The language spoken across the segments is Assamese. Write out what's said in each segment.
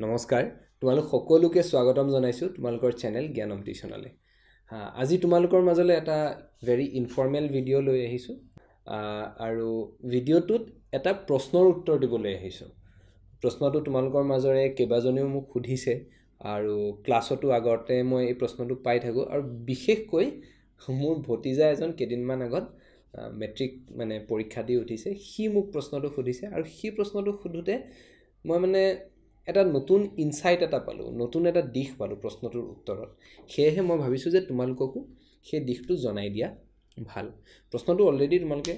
নমস্কাৰ তোমালোক সকলোকে স্বাগতম জনাইছো তোমালোকৰ চেনেল জ্ঞান অম্পিটিশ্যনলৈ আজি তোমালোকৰ মাজলৈ এটা ভেৰি ইনফৰ্মেল ভিডিঅ' লৈ আহিছো আৰু ভিডিঅ'টোত এটা প্ৰশ্নৰ উত্তৰ দিবলৈ আহিছো প্ৰশ্নটো তোমালোকৰ মাজৰে কেইবাজনেও মোক সুধিছে আৰু ক্লাছতো আগতে মই এই প্ৰশ্নটো পাই থাকো আৰু বিশেষকৈ মোৰ ভতিজা এজন কেইদিনমান আগত মেট্ৰিক মানে পৰীক্ষা দি উঠিছে সি মোক প্ৰশ্নটো সুধিছে আৰু সি প্ৰশ্নটো সুধোতে মই মানে এটা নতুন ইনসাইট এটা পালো নতুন এটা দিশ পালো প্ৰশ্নটোৰ উত্তৰত সেয়েহে মই ভাবিছো যে তোমালোককো সেই দিশটো জনাই দিয়া ভাল প্ৰশ্নটো অলৰেডি তোমালোকে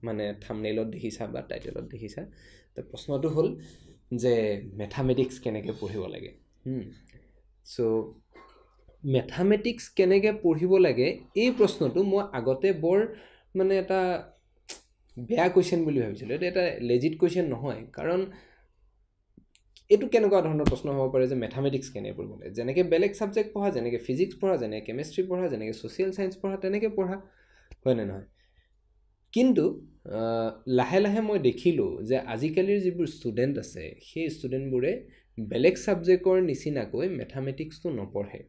মানে থাম্বনেইলত দেখিছা বা টাইটেলত দেখিছা তো প্ৰশ্নটো হ'ল যে ম্যাথমেটিক্স কেনেকৈ পঢ়িব লাগে সো ম্যাথমেটিক্স কেনেকৈ পঢ়িব লাগে এই প্ৰশ্নটো মই আগতে বৰ মানে এটা বেয়া কোৱেশ্চন বুলি ভাবিছিলো এটা লেজিট কোৱেশ্চন নহয় কাৰণ এটো কেনেকুৱা ধৰণৰ প্ৰশ্ন হ'ব পাৰে যে ম্যাথমেটিক্স কেনে পঢ়িব লাগে যেনেকৈ বেলেগ সাবজেক্ট পঢ়া যেনেকৈ ফিজিক্স পঢ়া যেনেকৈ কেমিষ্ট্ৰি পঢ়া যেনেকৈ সোশ্যাল সায়েন্স পঢ়া তেনেকৈ পঢ়া হয় নে নহয় কিন্তু লাহে লাহে মই দেখিলো যে আজিকালিৰ যিবোৰ ষ্টুডেন্ট আছে সেই ষ্টুডেন্টবোৰে বেলেগ সাবজেক্টৰ নিচিনাকৈ ম্যাথমেটিক্সটো নপঢ়ে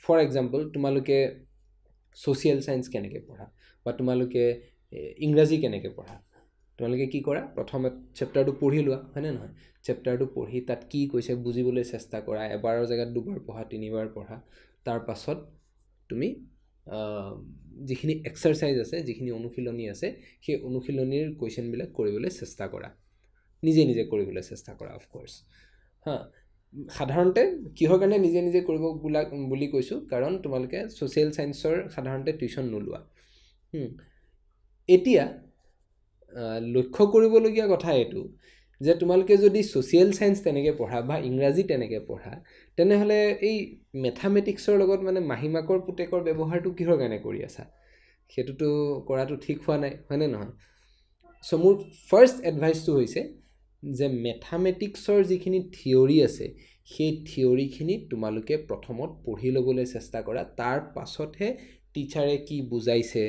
ফৰ এক্সাম্পল তোমালোকে সোশ্যাল সায়েন্স কেনেকৈ পঢ়া বা তোমালোকে ইংৰাজী কেনেকৈ পঢ়া তোমালোকে কি কৰা প্ৰথমে চেপ্টাৰটো পঢ়ি লোৱা হয়নে নহয় চেপ্টাৰটো পঢ়ি তাত কি কৈছে বুজিবলৈ চেষ্টা কৰা এবাৰৰ জায়গাত দুবাৰ পঢ়া তিনিবাৰ পঢ়া তাৰ পাছত তুমি যিখিনি এক্সাৰসাইজ আছে যিখিনি অনুশীলনী আছে সেই অনুশীলনীৰ কোৱেশ্চন বিলাক কৰিবলৈ চেষ্টা কৰা নিজে নিজে কৰিবলৈ চেষ্টা কৰা অফ কোৰ্স সাধাৰণতে কিহৰ কাৰণে নিজে নিজে কৰিব বুলি কৈছো কাৰণ তোমালোকে সোশ্যাল সায়েন্সৰ সাধাৰণতে টিউশন নোলোৱা এতিয়া লক্ষ্য কৰিবলগীয়া কথা এটো যে তোমালোকে যদি সোশ্যাল সায়েন্স তেনেকৈ পঢ়া বা ইংৰাজী তেনেকৈ পঢ়া তেনেহলে এই ম্যাথমেটিক্সৰ লগত মানে মাহিমাকৰ পুতেকৰ ব্যৱহাৰটো কিহৰ কাৰণে কৰি আছা হেতুটো কৰাটো ঠিক হোৱা নাই হয়নে নহয় সো মোৰ ফাৰ্স্ট এডভাইসটো হৈছে যে ম্যাথমেটিক্সৰ যিখিনি থিওৰি আছে সেই থিওৰিখিনি তোমালোকে প্ৰথমত পঢ়ি ল'বলৈ চেষ্টা কৰা তাৰ পাছতহে টিচাৰে কি বুজাইছে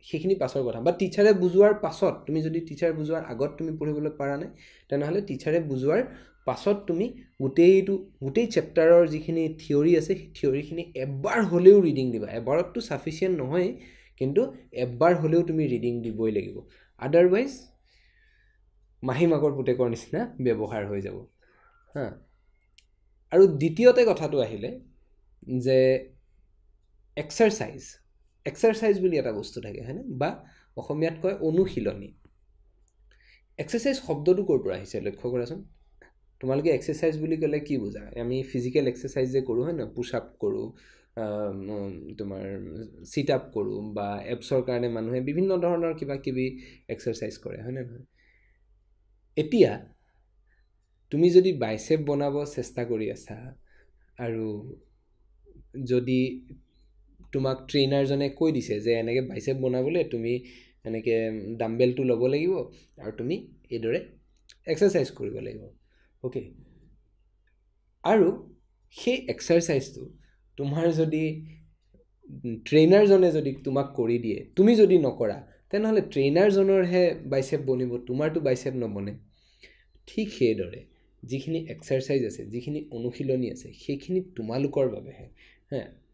সেইখিনি পাছৰ কথা বা টিচাৰে বুজোৱাৰ পাছত তুমি যদি টিচাৰ বুজোৱাৰ আগত তুমি পঢ়িবলৈ পাৰা নাই তেনেহলে টিচাৰে বুজোৱাৰ পাছত তুমি গোটেই চেপ্টাৰৰ যিখিনি থিওৰি আছে সেই থিওৰিখিনি এবাৰ হলেও ৰিডিং দিবা এবাৰতটো সাফিচিয়েন্ট নহয় কিন্তু এবাৰ হলেও তুমি ৰিডিং দিবই লাগিব আদাৰৱাইজ মাহিমাকৰ পুতেকৰ নিচিনা ব্যৱহাৰ হৈ যাব আৰু দ্বিতীয়তে কথাটো আহিলে যে এক্সাৰসাইজ বুলি এটা বস্তু থাকে হয়নে বা অসমীয়াত কয় অনুশীলনী এক্সাৰসাইজ শব্দটো ক'ৰ পৰা আহিছে লক্ষ্য কৰাচোন তোমালোকে এক্সাৰসাইজ বুলি ক'লে কি বুজা আমি ফিজিক্যাল এক্সাৰসাইজ যে কৰো হয় না পুশ আপ কৰো তোমাৰ সিট আপ কৰো বা এপছৰ কাৰণে মানুহে বিভিন্ন ধৰণৰ কিবা কিবি এক্সাৰসাইজ কৰে হয় না নহয় এতিয়া তুমি যদি বাইসেপ বনাব চেষ্টা কৰি আছা আৰু যদি তোমাক ট্ৰেইনাৰজনে কৈ দিছে যে এনেকৈ বাইসেপ বনাবলৈ তুমি এনেকৈ ডাম্বেলটো ল'ব লাগিব আৰু তুমি এইদৰে এক্সাৰসাইজ কৰিব লাগিব ওকে আৰু সেই এক্সাৰসাইজটো তোমাৰ যদি ট্ৰেইনাৰজনে যদি তোমাক কৰি দিয়ে তুমি যদি নকৰা তেনেহলে ট্ৰেইনাৰজনৰহে বাইসেপ বনিব তোমাৰটো বাইসেপ নবনে ঠিক সেইদৰে যিখিনি এক্সাৰসাইজ আছে যিখিনি অনুশীলনী আছে সেইখিনি তোমালোকৰ বাবেহে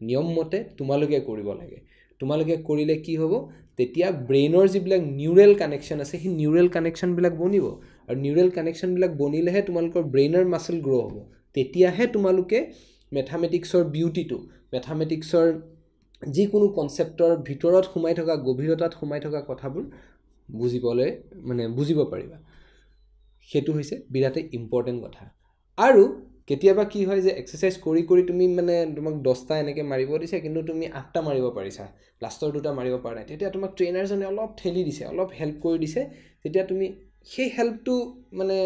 নিয়ম মতে তোমালোকে কৰিব লাগে তোমালোকে কৰিলে কি হ'ব তেতিয়া ব্ৰেইনৰ যিবিলাক নিউৰেল কানেকশন আছে সেই নিউৰেল কানেকশন বিলাক বনিব আৰু নিউৰেল কানেকশন বিলাক বনিলেহে তোমালোকৰ ব্ৰেইনৰ মাসল গ্ৰো হ'ব তেতিয়াহে তোমালোকে ম্যাথমেটিক্সৰ বিউটিটো ম্যাথমেটিক্সৰ যিকোনো কনসেপ্টৰ ভিতৰত সোমাই থকা গভীৰতাত সোমাই থকা কথাবোৰ বুজিব পাৰিবা হেতু হৈছে বিৰাতে ইম্পৰ্টেন্ট কথা আৰু কেতিয়াবা কি হয় যে এক্সাৰসাইজ কৰি কৰি তুমি মানে তোমাক 10টা এনেকৈ মাৰিব দিছে কিন্তু তুমি 8টা মাৰিব পাৰিছা লাষ্টৰ দুটা মাৰিব পৰা নাই তেতিয়া তোমাক ট্ৰেইনাৰজনে অলপ ঠেলি দিছে অলপ হেল্প কৰি দিছে তেতিয়া তুমি সেই হেল্পটো মানে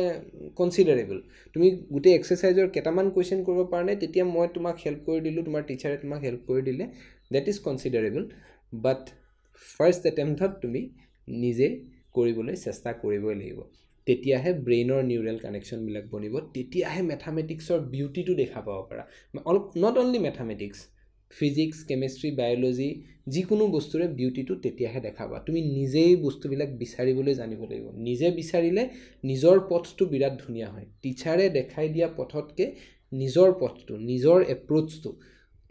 কনসিডাৰেবল তুমি গোটেই এক্সাৰসাইজৰ কেইটামান কোৱেশ্চন কৰিব পৰা নাই তেতিয়া মই তোমাক হেল্প কৰি দিলো তোমাৰ টিচাৰে তোমাক হেল্প কৰি দিলে দ্যাট ইজ কনসিডাৰেবল বাট ফাৰ্স্ট এটেম্পটত তুমি নিজে কৰিবলৈ চেষ্টা কৰিবই লাগিব তেতিয়াহে ব্ৰেইনৰ নিউৰেল কানেকশন বিলাক বনিব তেতিয়াহে ম্যাথমেটিক্সৰ বিউটিটো দেখা পাব পাৰা not only mathematics physics chemistry biology যিকোনো বস্তুৰে বিউটিটো তেতিয়াহে দেখাবা তুমি নিজেই বস্তুবিলাক বিচাৰিবলৈ জানিব লাগিব নিজে বিচাৰিলে নিজৰ পথটো বিৰাট ধুনীয়া হয় টিচাৰে দেখাই দিয়া পথতকে নিজৰ পথটো নিজৰ এপ্ৰোচটো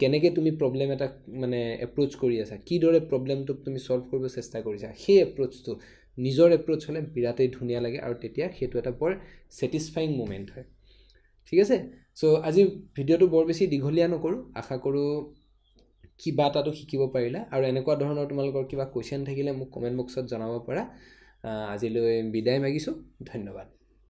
কেনেকৈ তুমি প্ৰবলেম এটা মানে এপ্ৰোচ কৰি আছা কিদৰে প্ৰবলেমটোক তুমি সলভ কৰিব চেষ্টা কৰিছা সেই এপ্ৰোচটো নিজৰ এপ্ৰোচ হ'লে বিৰাটেই ধুনীয়া লাগে আৰু তেতিয়া সেইটো এটা বৰ ছেটিছফাইং মোমেণ্ট হয় ঠিক আছে সো আজি ভিডিঅ'টো বৰ বেছি দীঘলীয়া নকৰোঁ আশা কৰোঁ কিবা এটাতো শিকিব পাৰিলা আৰু এনেকুৱা ধৰণৰ তোমালোকৰ কিবা কোৱেশ্চন থাকিলে মোক কমেণ্ট বক্সত জনাব পাৰা আজিলৈ বিদায় মাগিছোঁ ধন্যবাদ